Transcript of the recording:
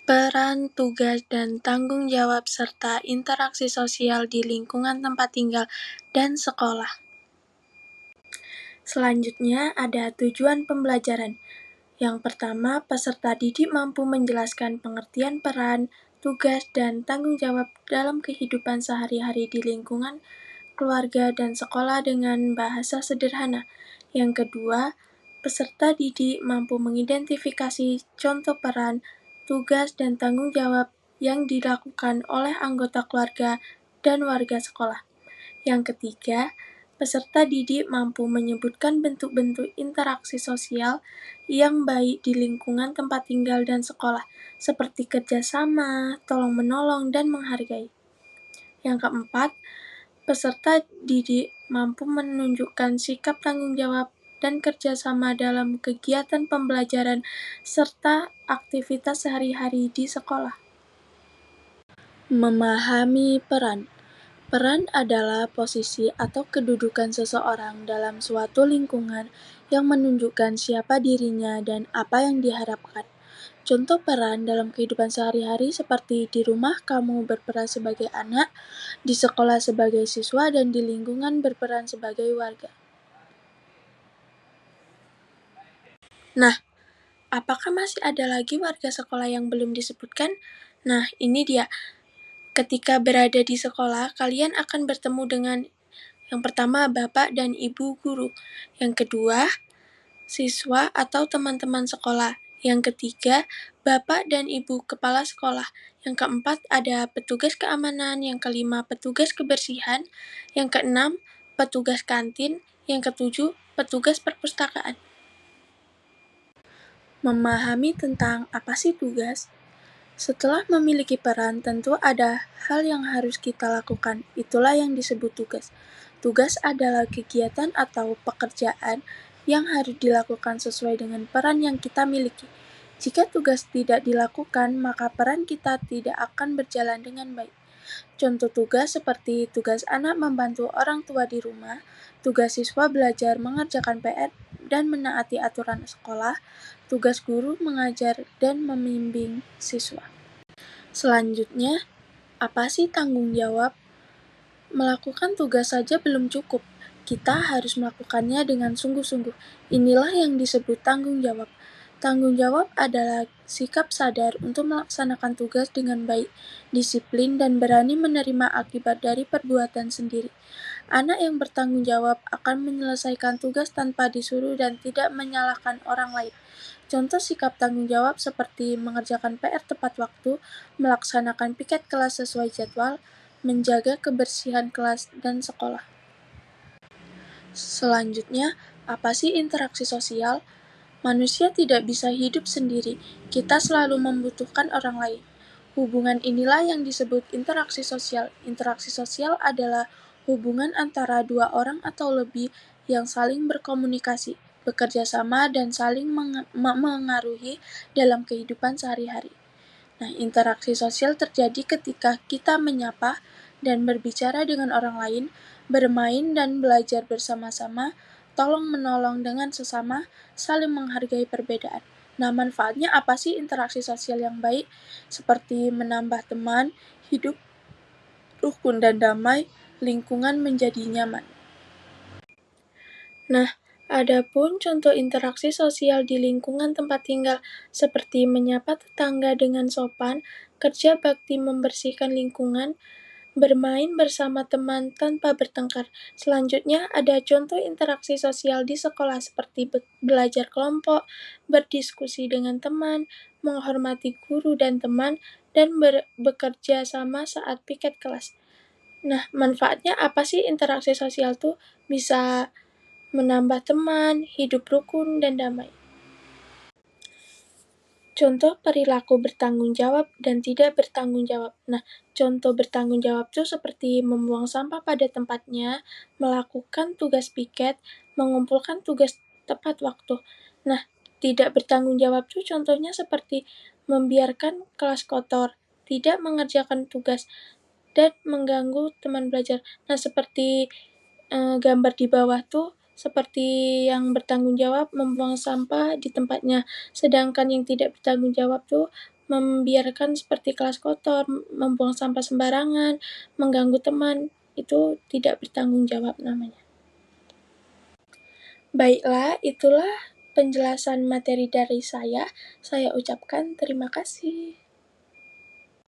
Peran, tugas, dan tanggung jawab serta interaksi sosial di lingkungan tempat tinggal dan sekolah. Selanjutnya ada tujuan pembelajaran. Yang pertama, peserta didik mampu menjelaskan pengertian peran, tugas, dan tanggung jawab dalam kehidupan sehari-hari di lingkungan keluarga dan sekolah dengan bahasa sederhana. Yang kedua, peserta didik mampu mengidentifikasi contoh peran, tugas, dan tanggung jawab yang dilakukan oleh anggota keluarga dan warga sekolah. Yang ketiga, peserta didik mampu menyebutkan bentuk-bentuk interaksi sosial yang baik di lingkungan tempat tinggal dan sekolah, seperti kerjasama, tolong-menolong, dan menghargai. Yang keempat, peserta didik mampu menunjukkan sikap tanggung jawab dan kerjasama dalam kegiatan pembelajaran serta aktivitas sehari-hari di sekolah. Memahami peran. Peran adalah posisi atau kedudukan seseorang dalam suatu lingkungan yang menunjukkan siapa dirinya dan apa yang diharapkan. Contoh peran dalam kehidupan sehari-hari seperti di rumah kamu berperan sebagai anak, di sekolah sebagai siswa, dan di lingkungan berperan sebagai warga. Nah, apakah masih ada lagi warga sekolah yang belum disebutkan? Nah, ini dia. Ketika berada di sekolah, kalian akan bertemu dengan yang pertama, Bapak dan Ibu guru. Yang kedua, siswa atau teman-teman sekolah. Yang ketiga, Bapak dan Ibu kepala sekolah. Yang keempat, ada petugas keamanan. Yang kelima, petugas kebersihan. Yang keenam, petugas kantin. Yang ketujuh, petugas perpustakaan. Memahami tentang apa sih tugas? Setelah memiliki peran, tentu ada hal yang harus kita lakukan. Itulah yang disebut tugas. Tugas adalah kegiatan atau pekerjaan yang harus dilakukan sesuai dengan peran yang kita miliki. Jika tugas tidak dilakukan, maka peran kita tidak akan berjalan dengan baik. Contoh tugas seperti tugas anak membantu orang tua di rumah, tugas siswa belajar mengerjakan PR dan menaati aturan sekolah, tugas guru mengajar dan membimbing siswa. Selanjutnya, apa sih tanggung jawab? Melakukan tugas saja belum cukup. Kita harus melakukannya dengan sungguh-sungguh. Inilah yang disebut tanggung jawab. Tanggung jawab adalah sikap sadar untuk melaksanakan tugas dengan baik, disiplin, dan berani menerima akibat dari perbuatan sendiri. Anak yang bertanggung jawab akan menyelesaikan tugas tanpa disuruh dan tidak menyalahkan orang lain. Contoh sikap tanggung jawab seperti mengerjakan PR tepat waktu, melaksanakan piket kelas sesuai jadwal, menjaga kebersihan kelas dan sekolah. Selanjutnya, apa sih interaksi sosial? Manusia tidak bisa hidup sendiri. Kita selalu membutuhkan orang lain. Hubungan inilah yang disebut interaksi sosial. Interaksi sosial adalah hubungan antara dua orang atau lebih yang saling berkomunikasi, bekerja sama, dan saling mengaruhi dalam kehidupan sehari-hari. Nah, interaksi sosial terjadi ketika kita menyapa dan berbicara dengan orang lain, bermain dan belajar bersama-sama, tolong-menolong dengan sesama, saling menghargai perbedaan. Nah, manfaatnya apa sih interaksi sosial yang baik? Seperti menambah teman, hidup rukun dan damai, lingkungan menjadi nyaman. Nah, adapun contoh interaksi sosial di lingkungan tempat tinggal seperti menyapa tetangga dengan sopan, kerja bakti membersihkan lingkungan, bermain bersama teman tanpa bertengkar. Selanjutnya ada contoh interaksi sosial di sekolah seperti belajar kelompok, berdiskusi dengan teman, menghormati guru dan teman, dan bekerja sama saat piket kelas. Nah, manfaatnya apa sih interaksi sosial tuh? Bisa menambah teman, hidup rukun, dan damai. Contoh perilaku bertanggung jawab dan tidak bertanggung jawab. Nah, contoh bertanggung jawab itu seperti membuang sampah pada tempatnya, melakukan tugas piket, mengumpulkan tugas tepat waktu. Nah, tidak bertanggung jawab itu contohnya seperti membiarkan kelas kotor, tidak mengerjakan tugas, dan mengganggu teman belajar. Nah, seperti gambar di bawah tuh seperti yang bertanggung jawab membuang sampah di tempatnya, sedangkan yang tidak bertanggung jawab tuh membiarkan seperti kelas kotor, membuang sampah sembarangan, mengganggu teman, itu tidak bertanggung jawab namanya. Baiklah, itulah penjelasan materi dari saya. Saya ucapkan terima kasih.